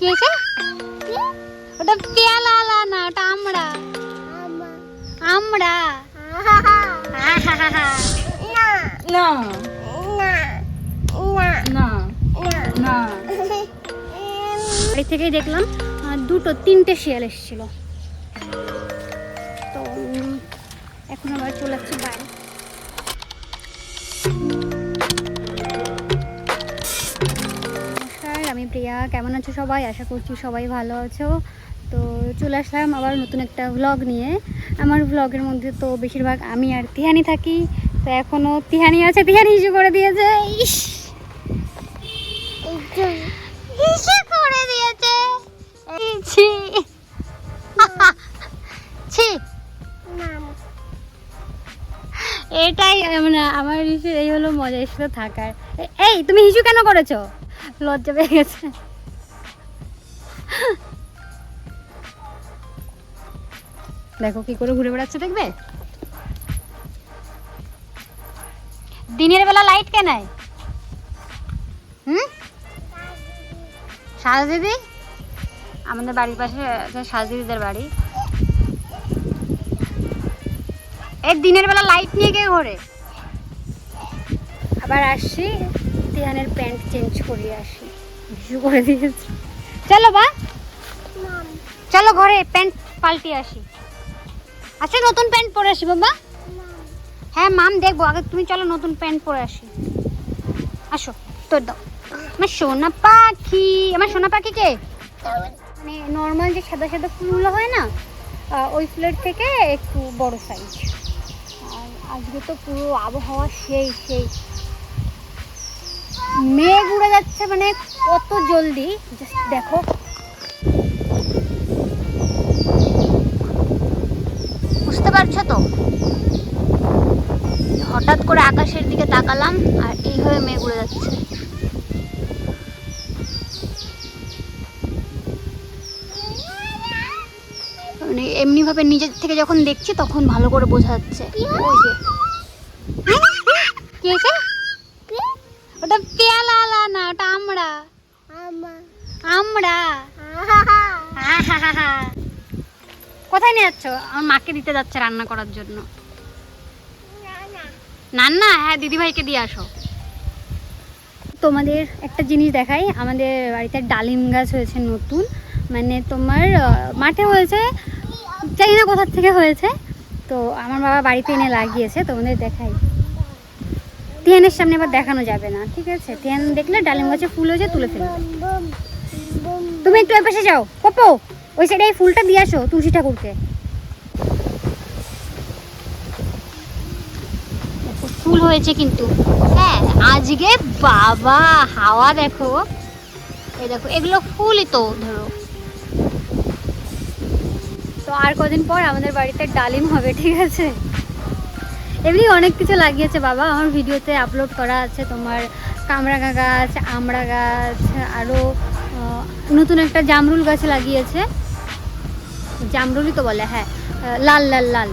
কি আছে? ওটা পেয়ালা না, ওটা আমড়া। আমড়া না না না। বাড়ি থেকেই দেখলাম দুটো তিনটে শিয়াল এসেছিল, তো এখন আবার চলে যাচ্ছি বাড়ি। নমস্কার, আমি প্রিয়া। কেমন আছো সবাই? আশা করছি সবাই ভালো আছো। তো চলে আসলাম আবার নতুন একটা ভ্লগ নিয়ে। আমার ভ্লগের মধ্যে তো বেশিরভাগ আমি আর তিহানি থাকি, তো এখনও তিহানি আছে, তিহানি ইস্যু করে দিয়েছে। ইস্যু করে দিয়েছে। ছি ছি, এটাই মানে আমার ইস্যু, এই হলো মজা এর সাথে থাকার। এই তুমি ইস্যু কেন করেছো? লজ্জা পেয়ে গেছে। দেখো কি করে ঘুরে বেড়াচ্ছে, দেখবে? দিনের বেলা লাইট কেন? সাজ দিদি, আমাদের বাড়ির পাশে সাজ দিদিদের বাড়ি। এই দিনের বেলা লাইট নিয়ে কে ঘোরে? আবার আসছি, তিহানের প্যান্ট চেঞ্জ করিয়ে আসি, ইস্যু করে দিয়েছি। চলো বা, চলো ঘরে প্যান্ট পাল্টে আসি। আচ্ছা নতুন প্যান্ট পরে আসি বাবা। হ্যাঁ মাম দেখবো, আগে তুমি চলো নতুন প্যান্ট পরে আসি। আসো তোর দাও। আমার সোনা পাখি, আমার সোনা পাখি কে? মানে নর্মাল যে সাদা সাদা ফুলগুলো হয় না, ওই ফুলের থেকে একটু বড় সাইজ। আর আজকে তো পুরো আবহাওয়া সেই সেই, মেঘ উড়ে যাচ্ছে মানে কত জলদি, জাস্ট দেখো। বুঝতে পারছো তো? হঠাৎ করে আকাশের দিকে তাকালাম আর এইভাবে মেঘ উড়ে যাচ্ছে। মানে এমনি ভাবে নিজের থেকে যখন দেখছি তখন ভালো করে বোঝা যাচ্ছে। ওই যে কি হয়েছে? ওটা পেয়ালা না, ওটা আমড়া। আমড়া। কোথায় নিয়ে যাচ্ছ? আমার মাকে দিতে যাচ্ছে রান্না করার জন্য। না হ্যাঁ দিদিভাইকে দিয়ে আসো। তোমাদের একটা জিনিস দেখাই, আমাদের বাড়িতে ডালিম গাছ হয়েছে নতুন, মানে তোমার মাঠে হয়েছে, জানি না কোথার থেকে হয়েছে, তো আমার বাবা বাড়িতে এনে লাগিয়েছে। তোমাদের দেখাই, তিয়ানের সামনে আবার দেখানো যাবে না, ঠিক আছে? তিয়ান দেখলে ডালিম গাছে ফুল হয়েছে তুলে ফেলবে। তুমি একটু ওই পাশে যাও, পপো ওই সাইডে এই ফুলটা দিয়ে আসো তুলসী ঠাকুরকে। ফুল হয়েছে কিন্তু, হ্যাঁ আজকে বাবা হাওয়া দেখো, এই দেখো এগুলো ফুলই তো ধরো। তো আর কদিন পর আমাদের বাড়িতে ডালিম হবে, ঠিক আছে? এমনি অনেক কিছু লাগিয়েছে বাবা, আমার ভিডিওতে আপলোড করা আছে। তোমার কামরাঙা গাছ, আমড়া গাছ, আরও নতুন একটা জামরুল গাছ লাগিয়েছে। জামরুলই তো বলে, হ্যাঁ লাল লাল লাল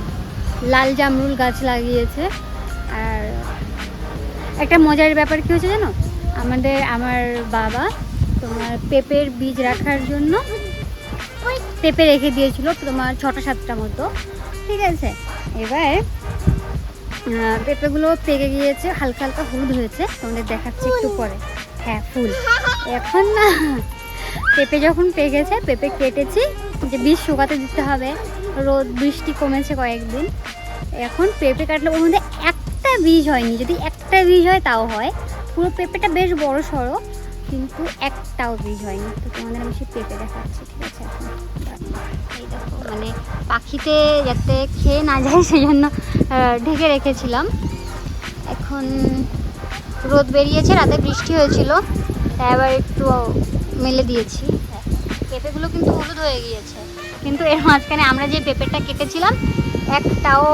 লাল জামরুল গাছ লাগিয়েছে। আর একটা মজার ব্যাপার কী হয়েছে জানো? আমার বাবা তোমার পেঁপের বীজ রাখার জন্য পেঁপে রেখে দিয়েছিল তোমার 6টা-7টা মতো, ঠিক আছে? এবার পেঁপেগুলো পেকে গিয়েছে, হালকা হালকা হলুদ হয়েছে, তোমাদের দেখাচ্ছি একটু পরে। হ্যাঁ ফুল। এখন না পেঁপে যখন পেকেছে, পেঁপে কেটেছি, যে বীজ শুকাতে দিতে হবে, রোদ বৃষ্টি কমেছে কয়েকদিন। এখন পেঁপে কাটলে ওর মধ্যে একটা বীজ হয়নি, যদি একটা বীজ হয় তাও হয়। পুরো পেঁপেটা বেশ বড় সড়ো, কিন্তু একটাও বীজ হয়নি। তো তোমাদের আমি সেই পেঁপে দেখাচ্ছি, ঠিক আছে? এখন এই দেখো, মানে পাখিতে যাতে খেয়ে না যায় সেই জন্য ঢেকে রেখেছিলাম। এখন রোদ বেরিয়েছে, রাতে বৃষ্টি হয়েছিল, তাই আবার একটু মেলে দিয়েছি। পেঁপেগুলো কিন্তু হলুদ হয়ে গিয়েছে, কিন্তু এর মাঝখানে আমরা যে পেঁপেটা কেটেছিলাম একটাও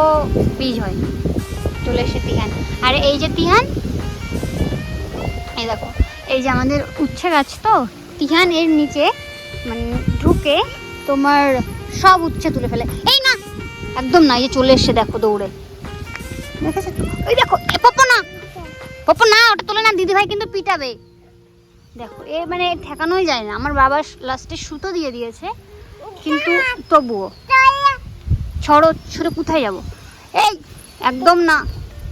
বীজ হয়নি। চলে এসে তিহান, আর এই যে তিহান, এই দেখো এই যে আমাদের উচ্ছে গাছ, তো তিহান এর নিচে মানে ঢুকে তোমার সব উচ্ছে তুলে ফেলে। এই না একদম না, এই যে চলে এসে দেখো দৌড়ে, দেখেছো? ওই দেখো, পপো না, পপো না, ওটা তোলে না, দিদিভাই কিন্তু পিটাবে। দেখো এ মানে ঠেকানোই যায় না। আমার বাবা লাস্টে সুতো দিয়ে দিয়েছে, কিন্তু তবুও ছড়ো ছড়ো কোথায় যাবো? এই একদম না,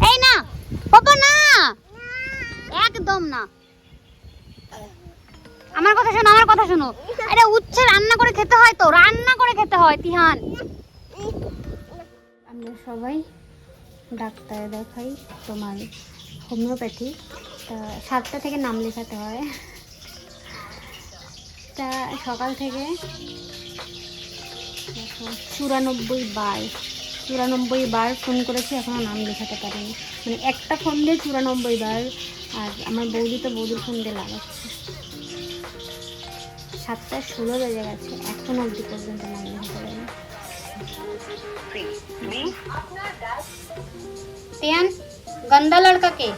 এই না বাবা না, একদম না। আমার কথা শোনো, আমার কথা শোনো। আরে উচ্ছে রান্না করে খেতে হয়, তো রান্না করে খেতে হয় তিহান। আমরা সবাই ডাক্তার দেখাই, তোমার হোমিওপ্যাথি। তা 7টা থেকে নাম লেখাতে হয়। তা সকাল থেকে 94 বার ফোন করেছি, এখনও নাম লেখাতে পারিনি। মানে একটা ফোন দিয়ে 94 বার, আর আমার বৌদি তো বৌদির ফোন দিয়ে লাগাচ্ছে। 7:16 বেজে গেছে, এখনো অবধি পর্যন্ত নাম লেখাতে পারিনি। টিয়ান गंदा लड़का के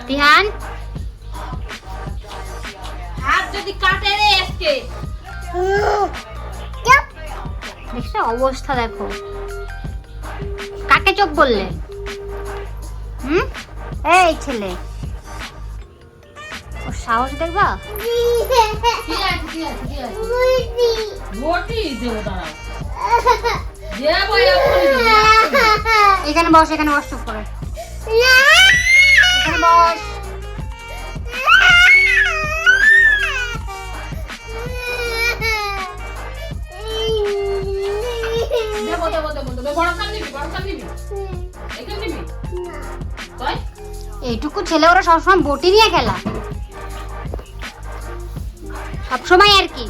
ध्यान हाथ যদি কাটে রে আজকে দেখছো অবস্থা, দেখো কাকে চোখ বললে? এই ছেলে, ও সাহস দেখবা? এখানে বস, এখানে বস, চুপ করে এখানে বস। এইটুকু ছেলে ওরা সবসময় বটি নিয়ে খেলা, সবসময় আর কি।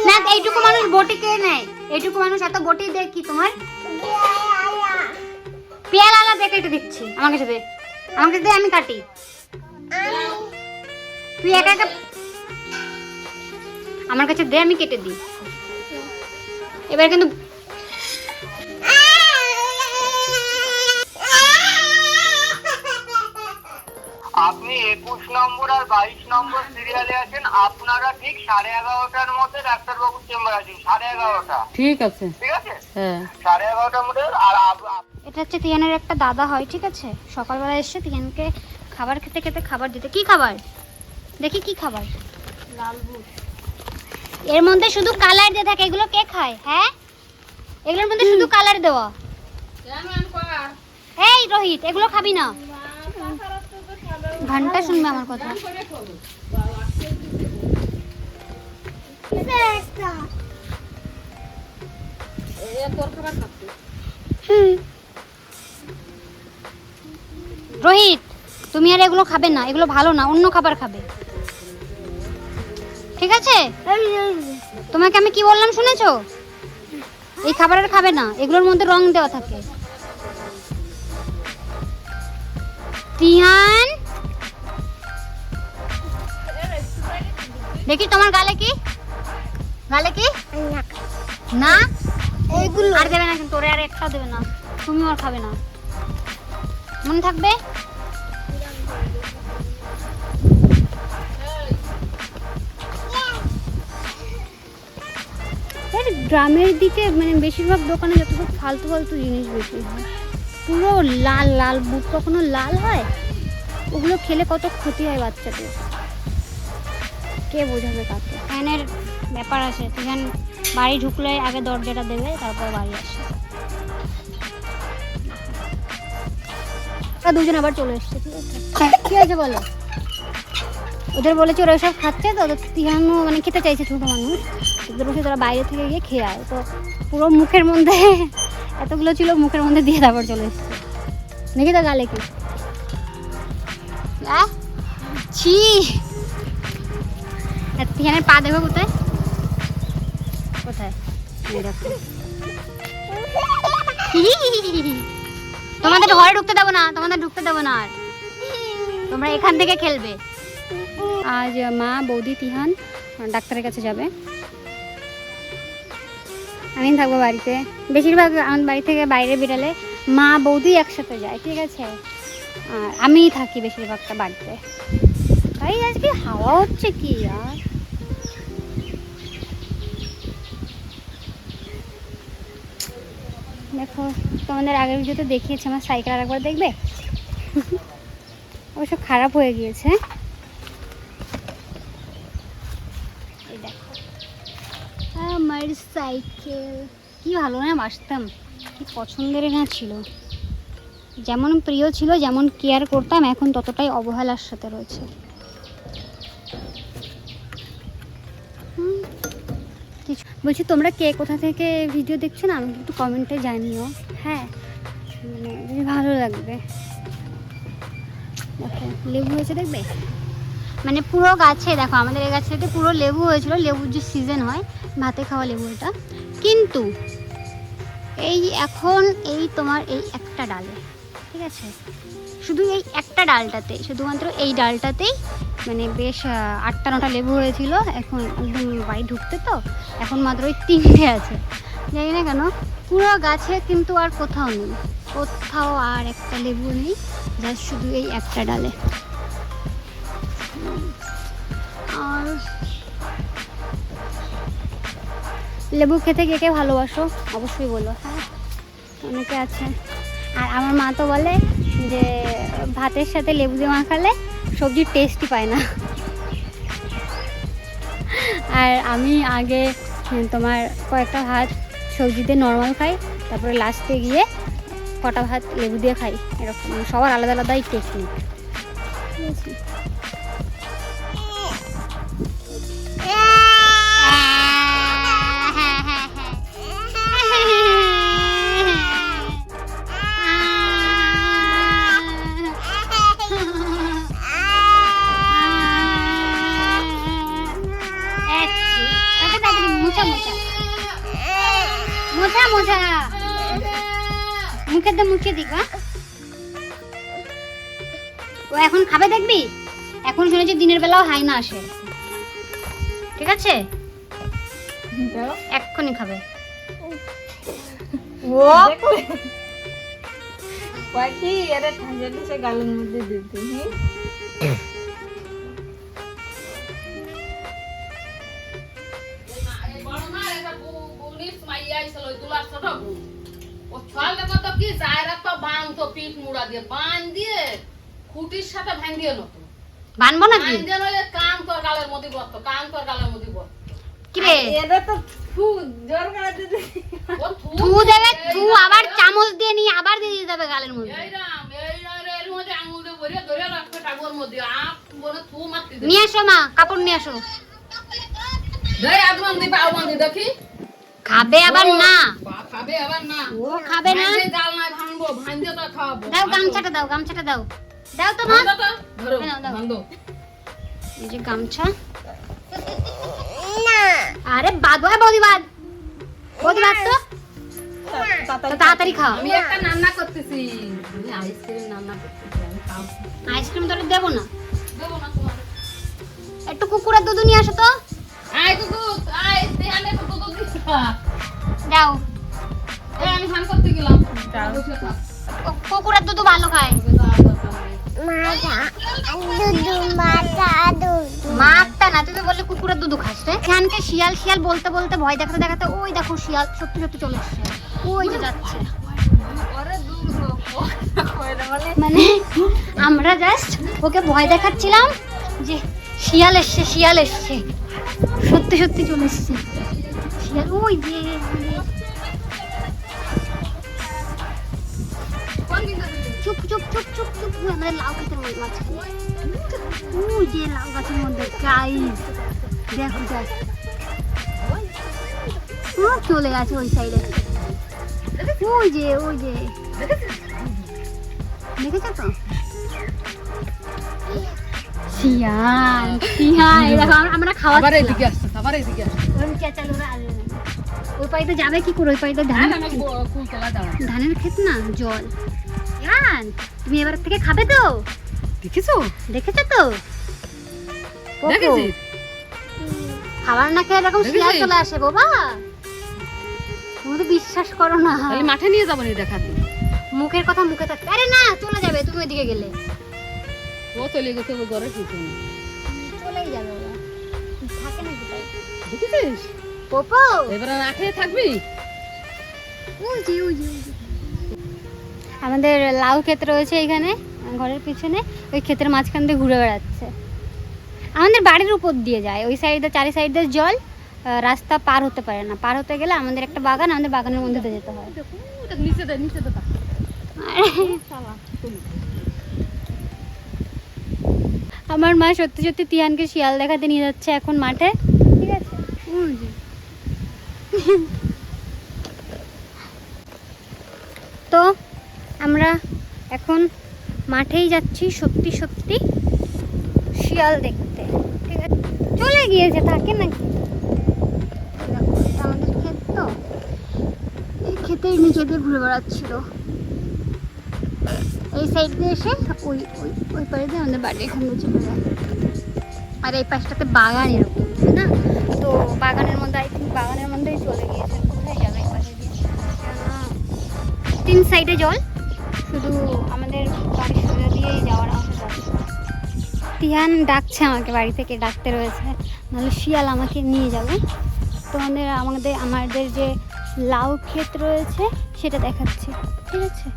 না এইটুকু মানুষ বটি কে নেয়? এইটুকু মানুষ এত বটি দেয় কি তোমার? পেয়ালা দেখে এটা দিচ্ছি, আমার কাছে দে, আমার কাছে দে, আমি কাটি। তুই একা একা আমার কাছে দে, আমি কেটে দিই। এবার কিন্তু আপনি 21 নম্বর আর 22 নম্বর সিরিয়ালে আছেন। আপনারা ঠিক 11:30টার মধ্যে ডাক্তারবাবুর চেম্বার আছেন। 11:30টা ঠিক আছে, ঠিক আছে? হ্যাঁ 11:30টার মধ্যে। আর এটা হচ্ছে তিয়ানের একটা দাদা হয়, ঠিক আছে? সকালবেলা এসে তিয়ানকে খাবার খেতে খেতে খাবার দিতে। কি খাবার দেখি, কি খাবার? লাল বুট। এর মধ্যে শুধু কালার দিয়ে থাকে, এগুলো কে খায়? হ্যাঁ, এগুলোর মধ্যে শুধু কালার দেওয়া। এই রোহিত, এগুলো খাবি না, ঘন্টা শুনবে আমার কথা। রোহিত, তুমি আর এগুলো খাবে না, এগুলো ভালো না, অন্য খাবার খাবে, ঠিক আছে? তোমাকে আমি কি বললাম শুনেছো? এই খাবার আর খাবে না, এগুলোর মধ্যে রং দেওয়া থাকে। তিয়ান দেখি তোমার গালে কি, গালে কি না, এইগুলো আর দেবে না কিন্তু, তোরে আর একটা দেবে না, তুমি আর খাবে না, মনে থাকবে। গ্রামের দিকে মানে বেশিরভাগ দোকানে যতটুকু ফালতু ফালতু জিনিস বেশি হয়, পুরো লাল লাল বুট কখনো লাল হয়, ওগুলো খেলে কত ক্ষতি হয় বাচ্চাদের, কে বোঝাবে কাকে? ফ্যানের ব্যাপার আছে, এখান বাড়ি ঢুকলে আগে দরজাটা দেবে, তারপর বাড়ি আসে। দুজন আবার চলে এসছে, ঠিক আছে? কি হয়েছে বলো? ওদের বলেছে ওরা সব খাচ্ছে, তো ওদের তিহানও মানে খেতে চাইছে, ছোটো মানুষ, ওদের বসে তোরা বাইরে থেকে গিয়ে খেয়ে আয়। তো পুরো মুখের মধ্যে এতগুলো ছিল, মুখের মধ্যে দিয়ে তারপর চলে এসছে। দেখি তো গালে কি, ছি। তিহানের পা দেখো কোথায় কোথায়, দেখো। তোমাদের ঘরে ঢুকতে দেবো না, তোমাদের ঢুকতে দেবো না, আর তোমরা এখান থেকে খেলবে। আজ মা, বৌদি, তিহান ডাক্তারের কাছে যাবে। আমি থাকবো বাড়িতে। বেশিরভাগ আমার বাড়ি থেকে বাইরে বেরালে মা বৌদি একসাথে যায়, ঠিক আছে, আর আমিই থাকি বেশিরভাগটা বাড়িতে। তাই আজকে হাওয়া হচ্ছে কি আর, দেখো তোমাদের আগের ভিডিওতে দেখিয়েছি আমার সাইকেল, আর একবার দেখবে। অবশ্য খারাপ হয়ে গিয়েছে। এই দেখো আমার সাইকেল, কি ভালো না বাসতাম, কি পছন্দের না ছিল, যেমন প্রিয় ছিল, যেমন কেয়ার করতাম, এখন ততটাই অবহেলার সাথে রয়েছে। কিছু বলছি, তোমরা কে কোথা থেকে ভিডিও দেখছো না আমাকে একটু কমেন্টে জানিও, হ্যাঁ, মানে যদি ভালো লাগবে। দেখো লেবু হয়েছে দেখবে, মানে পুরো গাছে, দেখো আমাদের এই গাছটাতে পুরো লেবু হয়েছিল, লেবুর যে সিজন হয় ভাতে খাওয়া লেবু এটা, কিন্তু এই এখন এই তোমার এই একটা ডালে, ঠিক আছে, শুধু এই একটা ডালটাতে, শুধুমাত্র এই ডালটাতেই মানে বেশ 8টা-9টা লেবু হয়েছিল। এখন একদম বাড়ি ঢুকতে তো এখন মাত্র ওই 3টে আছে, জানি না কেন। পুরো গাছে কিন্তু আর কোথাও নেই, কোথাও আর একটা লেবু নেই, জাস্ট শুধু এই একটা ডালে। আর লেবু খেতে কে কে ভালোবাসো অবশ্যই বলো, হ্যাঁ, অনেকে আছে। আর আমার মা তো বলে যে ভাতের সাথে লেবু দিয়ে মাখালে সবজির টেস্টই পায় না। আর আমি আগে তোমার কয়েকটা ভাত সবজি দিয়ে নর্মাল খাই, তারপরে লাস্টে গিয়ে কটা ভাত লেবু দিয়ে খাই, এরকম সবার আলাদা আলাদাই টেকনিক, ঠিক আছে। মুখে দিবা, ও এখন খাবে দেখবি। এখন শুনেছি দিনের বেলাও হাইনা আসে, ঠিক আছে, এক্ষুনি খাবে ও। পাখি এরা ঠান্ডা দিছে গালের মধ্যে দিতে, খুঁটির সাথে ভাঙিয়ে নতো বানবো নাকি কান তোর গালের মধ্যে বসতো, কান তোর গালের মধ্যে বসতো। কি রে এটা তো ফু জোর করে দিতে, ও থু দেবে, থু আবার চামচ দিয়ে নিয়ে আবার দিয়ে দিতে হবে গালের মধ্যে। এর মধ্যে আঙুল দিয়ে ভরে ধরে রাখবে টাকুর মধ্যে, আপ বলে থু মারতে দে। নিয়ে আসো মা, কাপড় নিয়ে আসো। দেই আদমান দি পাও বন্ধি দেখি খাবে আবার না, খাবে আবার না, ও খাবে না। এই গাল নাই ভাঙবো, ভাঙতে তো খাওয়াবো। দাও গামছাটা দাও, গামছাটা দাও, দাও তো মা। ধরো নাও, দাও। ভাঙো। এই যে গামছা, আরে বাদ হয় বৌদি, বাদ বৌদি, বাদ তো, তো তাড়াতাড়ি খাও। আমি একটা রান্না করতেছি, আমি আইসক্রিম রান্না করতেছি, আমি খাবো। আইসক্রিম তো দেবো না, দেবো না তোমার। একটু কুকুরের দুধ নিয়ে আসো তো, আয় কুকু, আয় দেখালে তো দুধ দিছ। দাও। এই আমি ভান করতে গেলাম। বসে থাক। কুকুরের দুধ ভালো খায়। মারটা না, তুই তো বললি কুকুরের দুধ খাস রে। এখানকে শিয়াল শিয়াল বলতে বলতে ভয় দেখাতে দেখাতে ওই দেখো শিয়াল সত্যি সত্যি চলে এসছে, ওই যে যাচ্ছে। মানে আমরা জাস্ট ওকে ভয় দেখাচ্ছিলাম যে শিয়াল এসছে, শিয়াল এসছে, সত্যি সত্যি চলে এসছে শিয়াল। ওই যে চুপ চুপ চুপ চুপ চুপ, আমাদের লাউ খেতে মাঝখানে, ওই যে লাউ গাছের মধ্যে গাইস দেখো যাক, ও চলে গেছে ওই সাইডে, ওই যে ওই যে দেখেছো তো শিয়াল, শিয়াল দেখো আমরা খাওয়া আবার এদিকে আসছে, আবার এদিকে আসছে। ওই পাইতে যাবে কি করে, ওই পাইতে হ্যাঁ, ধান, আমি ফুলতলা দাঁড়া। ধানের ক্ষেত না জল। ইয়ান তুমি এবার থেকে খাবে তো, দেখেছো? দেখেছো তো পোকো? দেখেছিস? খাবার না খেয়ে এরকম শিয়াল দেখেছিস? চলে আসে বাবা। তুমি তো বিশ্বাস করো না, তাহলে মাঠে নিয়ে যাবো নি দেখাতে। মুখের কথা মুখে থাকতে। আরে না, চলে যাবে তুমি ওইদিকে গেলে, ও চলে গেছে ওর ঘরে কিছু নেই। চলেই যাবে ওরা, থাকে না কোথায়। দেখেছিস পোপো এবারে মাঠে থাকবি। ওই যে ওই যে ওই যে। আমাদের লাউ ক্ষেত রয়েছে এখানে ঘরের পিছনে, ওই ক্ষেতের মাঝখান দিয়ে ঘুরে বেড়াচ্ছে। আমাদের বাড়ির উপর দিয়ে যায়, ওই সাইডে চারি সাইডে জল, রাস্তা পার হতে পারে না। পার হতে গেলে আমাদের একটা বাগান, আমাদের বাগানের মধ্যে দিয়ে যেতে হয়। দেখ নিচে দে, নিচে দে। আমার মা সত্যি সত্যি তিয়ানকে শিয়াল দেখাতে নিয়ে যাচ্ছে এখন মাঠে, ঠিক আছে। তো আমরা এখন মাঠেই যাচ্ছি সত্যি সত্যি শিয়াল দেখতে, ঠিক আছে। চলে গিয়েছে, থাকে নাকি। দেখো, এটা আমাদের ক্ষেত, তো এই ক্ষেতের নিচে দিয়ে ঘুরে বেড়াচ্ছিল। এই সাইড দিয়ে এসে ওই ওই ওই পাড়ে দিয়ে আমাদের বাড়ি এখান দিয়ে চলে যায়। আর এই পাশটাতে বাগান এরকম, তাই না? তো বাগানের মধ্যে আই থিঙ্ক বাগানের মধ্যেই চলে গিয়েছে। কোথায় যাবে এই পাশে দিয়ে? তিন সাইডে জল, শুধু আমাদের বাড়ির সোজা দিয়েই যাওয়ার আসা যাবে। তিয়ান ডাকছে আমাকে, বাড়ি থেকে ডাকতে রয়েছে, নাহলে শিয়াল আমাকে নিয়ে যাবে। আমাদের যে লাউ ক্ষেত রয়েছে সেটা দেখাচ্ছে, ঠিক আছে।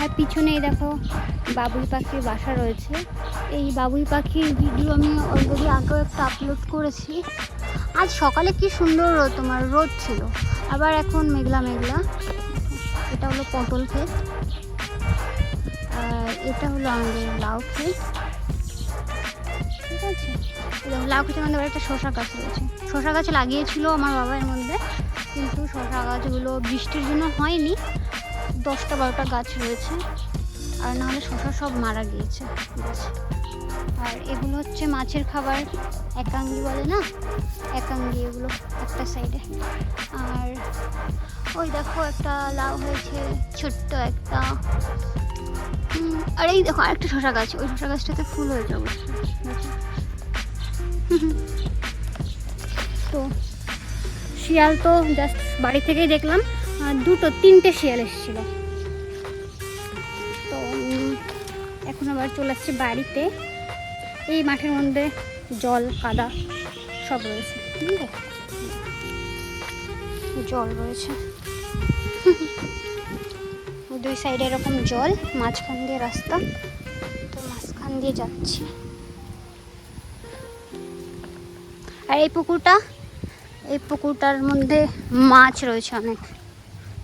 আর পিছনেই দেখো বাবুই পাখির বাসা রয়েছে। এই বাবুই পাখির ভিডিও আমি অলরেডি আগেও একটা আপলোড করেছি। আজ সকালে কি সুন্দর তোমার রোদ ছিল, আবার এখন মেঘলা মেঘলা। এটা হলো পটল ক্ষেত, আর এটা হলো আমাদের লাউ ক্ষেত, ঠিক আছে। লাউ ক্ষেতের মধ্যে আবার একটা শসা গাছ রয়েছে। শসা গাছ লাগিয়েছিল আমার বাবা এর মধ্যে, কিন্তু শসা গাছগুলো বৃষ্টির জন্য হয়নি। 10-12টা গাছ রয়েছে, আর নাহলে শসা সব মারা গিয়েছে গাছ। আর এগুলো হচ্ছে মাছের খাবার, একাঙ্গি বলে না, একাঙ্গি, এগুলো একটা সাইডে। আর ওই দেখো একটা লাউ হয়েছে ছোট্ট একটা। আর এই দেখো আরেকটা শসা গাছ, ওই শসা গাছটাতে ফুল হয়েছে অবশ্যই। তো শিয়াল তো জাস্ট বাড়ি থেকেই দেখলাম, 2-3টে শিয়াল এসেছিল। তো এখন আবার চলে আসছে বাড়িতে। এই মাঠের মধ্যে জল কাদা সব রয়েছে, জল রয়েছে দুই সাইডে এরকম জল, মাঝখান দিয়ে রাস্তা, তো মাঝখান দিয়ে যাচ্ছি। আর এই পুকুরটার মধ্যে মাছ রয়েছে অনেক।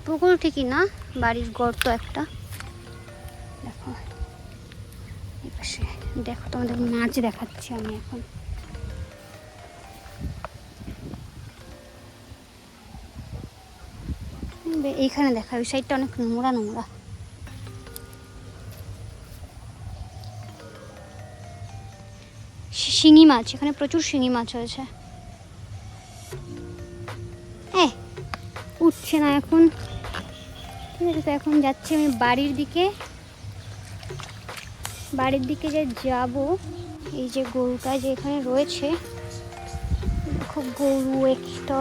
পুকুর ঠিকই না, বাড়ির গর্ত একটা। দেখো এই পাশে, দেখো তোমাদের মাছ দেখাচ্ছি আমি এখন। এইখানে দেখা, ওই সাইডটা অনেক নোংরা নোংরা। শিঙি মাছ, এখানে প্রচুর শিঙি মাছ হয়েছে। উঠছে না এখন, ঠিক আছে। তো এখন যাচ্ছি আমি বাড়ির দিকে যে যাব। এই যে গরুটা যে এখানে রয়েছে, দেখো গরু একটা।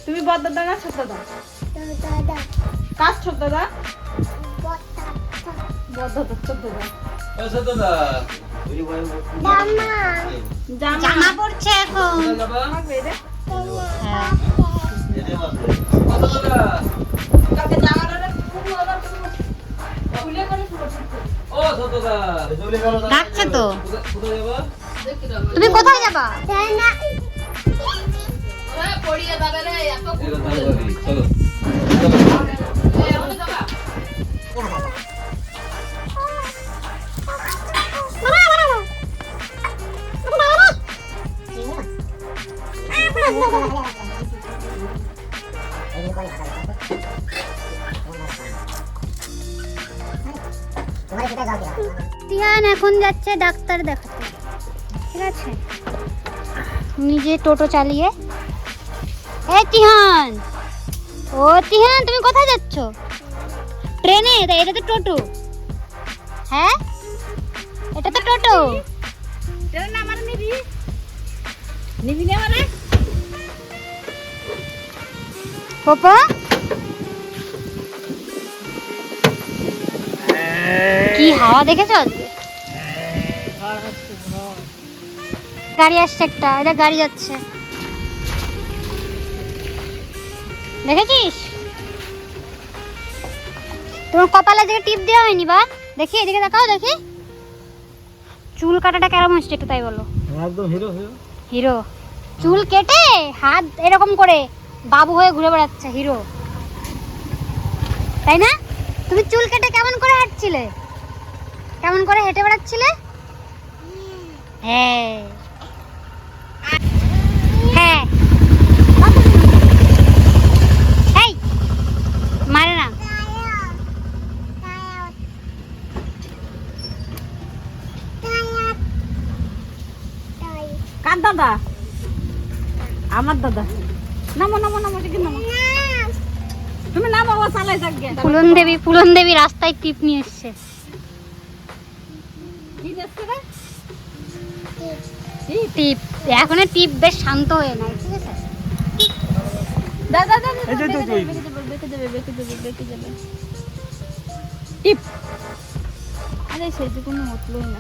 তুমি বড় দাদা না ছোট দাদা? কার ছোট দাদা? বড় দাদা, ছোট দাদা। জামা পড়ছে এখন। হ্যাঁ। ডাকছে তো, তুমি কোথায় যাবা? পড়িয়ে যাবে রে, এত তিয়ান এখন যাচ্ছে ডাক্তার দেখাতে, ঠিক আছে, নিজে টোটো চালিয়ে। তিহান, ও তিহান তুমি কোথায় যাচ্ছ? ট্রেনে? এটা তো টোটো। হ্যাঁ এটা তো টোটো। নিবি না মানে পপা কি হাওয়া দেখেছো আজকে? গাড়ি আসছে একটা, এটা গাড়ি যাচ্ছে, দেখেছিস? তোমার কপালে দিকে টিপ দেওয়া হয়নি বা? দেখি এদিকে দেখাও, দেখি চুল কাটাটা কেমন হচ্ছে একটু তাই বলো। একদম হিরো হিরো হিরো চুল কেটে হাত এরকম করে বাবু হয়ে ঘুরে বেড়াচ্ছে হিরো, তাই না? তুমি চুল কেটে কেমন করে হাঁটছিলে, কেমন করে হেঁটে বেড়াচ্ছিলে? হ্যাঁ হ্যাঁ এই মারে না। কার দাদা? আমার দাদা। নামো নামো নামো দেখি নামো। তুমি নামো, ও চালাই থাকবে। ফুলন দেবী রাস্তায় টিপ নিয়ে এসছে। কি দেখছ রে? টিপ এখন টিপ বেশ শান্ত হয়ে নাই, ঠিক আছে? দাদা দাদা এই যে, বেঁকে এই যে। যাবে। টিপ। আরে সেই যে কোনো মতলব না।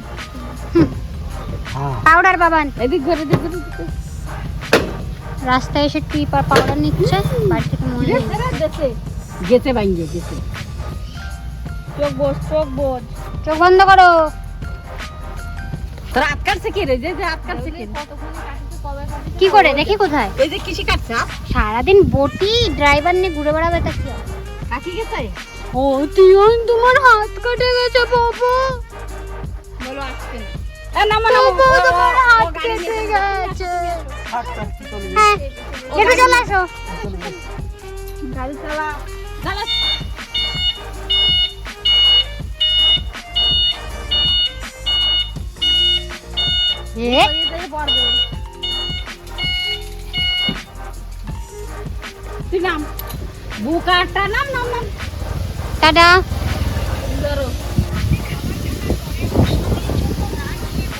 পাউডার বাবান এদিক ঘরে দিক ঘরে। রাস্তায় এসে টিপ আর পাউডার নিচ্ছে, বাড়ি থেকে মনে নেই। গেছে ভাঙ্গে গেছে। চোখ বোঝ চোখ বোঝ। চোখ বন্ধ করো। তোর হাত কাটছে কে রে? যে হাত কাটছে কে? কি করে দেখি কোথায়? এই যে কিসি কাটছে? সারাদিন বটি ড্রাইভার নিয়ে ঘুরে বেড়াবে তা কি হবে? কাকি গেছে? ও তিয়ান তোমার হাত কেটে গেছে বাবা। বলো আসছে না। এ নামো নামো। বাবা, তোমার হাত কেটে গেছে। হ্যাঁ একটু চলে আসো। গাড়ি চালা। চালা। এ পড়বে। তুই নাম। বুকাটা নাম নাম নাম। টাটা।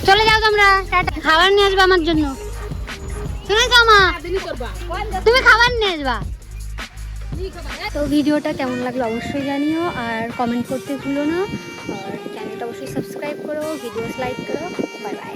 চলে যাও তোমরা, টাটা। খাবার নিয়ে আসবে আমার জন্য, শুনেছো মা? তুমি খাবার নিয়ে আসবা। তো ভিডিওটা কেমন লাগলো অবশ্যই জানিও, আর কমেন্ট করতে ভুলো না, আর চ্যানেলটা অবশ্যই সাবস্ক্রাইব করো, ভিডিওস লাইক করো। Bye bye.